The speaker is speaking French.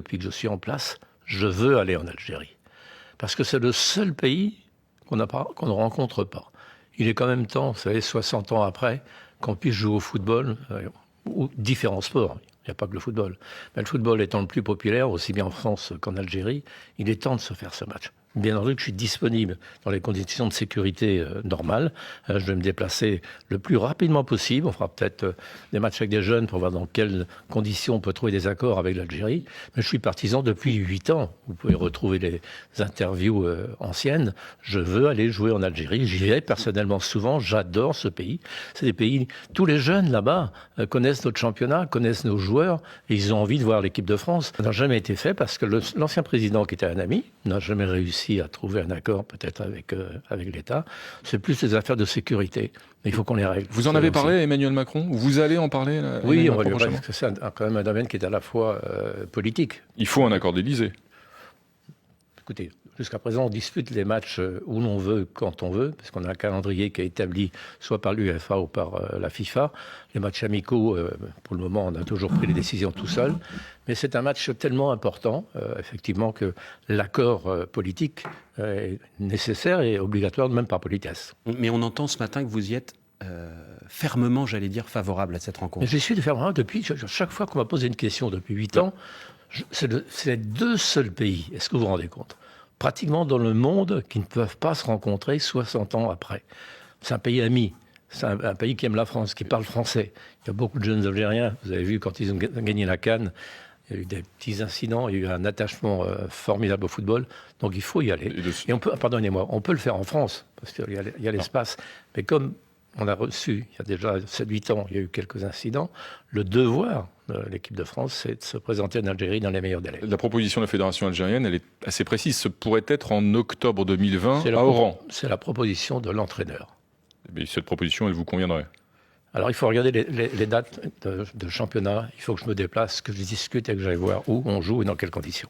depuis que je suis en place, je veux aller en Algérie. Parce que c'est le seul pays qu'on ne rencontre pas. Il est quand même temps, vous savez, 60 ans après, qu'on puisse jouer au football, ou différents sports. Il n'y a pas que le football. Mais le football étant le plus populaire, aussi bien en France qu'en Algérie, il est temps de se faire ce match. Bien entendu que je suis disponible dans les conditions de sécurité normales. Je vais me déplacer le plus rapidement possible. On fera peut-être des matchs avec des jeunes pour voir dans quelles conditions on peut trouver des accords avec l'Algérie. Mais je suis partisan depuis 8 ans. Vous pouvez retrouver les interviews anciennes. Je veux aller jouer en Algérie. J'y vais personnellement souvent. J'adore ce pays. C'est des pays... Tous les jeunes là-bas connaissent notre championnat, connaissent nos joueurs. Et ils ont envie de voir l'équipe de France. Ça n'a jamais été fait parce que l'ancien président, qui était un ami, n'a jamais réussi à trouver un accord peut-être avec l'État. C'est plus des affaires de sécurité. Mais il faut qu'on les règle. Vous en avez parlé à Emmanuel Macron? Vous allez en parler Oui, on va lui parler parce que c'est quand même un domaine qui est à la fois politique. Il faut un accord d'Élysée. Écoutez, jusqu'à présent, on dispute les matchs où l'on veut, quand on veut, parce qu'on a un calendrier qui est établi soit par l'UEFA ou par la FIFA. Les matchs amicaux, pour le moment, on a toujours pris les décisions tout seul. Mais c'est un match tellement important, effectivement, que l'accord politique est nécessaire et obligatoire, même par politesse. Mais on entend ce matin que vous y êtes fermement, j'allais dire, favorable à cette rencontre. J'y suis fermement depuis, chaque fois qu'on m'a posé une question depuis 8 ans, c'est les deux seuls pays, est-ce que vous vous rendez compte, pratiquement dans le monde, qui ne peuvent pas se rencontrer 60 ans après. C'est un pays ami, c'est un pays qui aime la France, qui parle français. Il y a beaucoup de jeunes Algériens, vous avez vu quand ils ont gagné la CAN, il y a eu des petits incidents, il y a eu un attachement formidable au football, donc il faut y aller. Et on peut, pardonnez-moi, on peut le faire en France, parce qu'il y a l'espace, mais comme on a reçu, il y a déjà 7-8 ans, il y a eu quelques incidents, le devoir de l'équipe de France, c'est de se présenter en Algérie dans les meilleurs délais. La proposition de la Fédération algérienne, elle est assez précise. Ce pourrait être en octobre 2020 à Oran. C'est la proposition de l'entraîneur. Mais cette proposition, elle vous conviendrait? Alors, il faut regarder les dates de championnat. Il faut que je me déplace, que je discute et que j'aille voir où on joue et dans quelles conditions.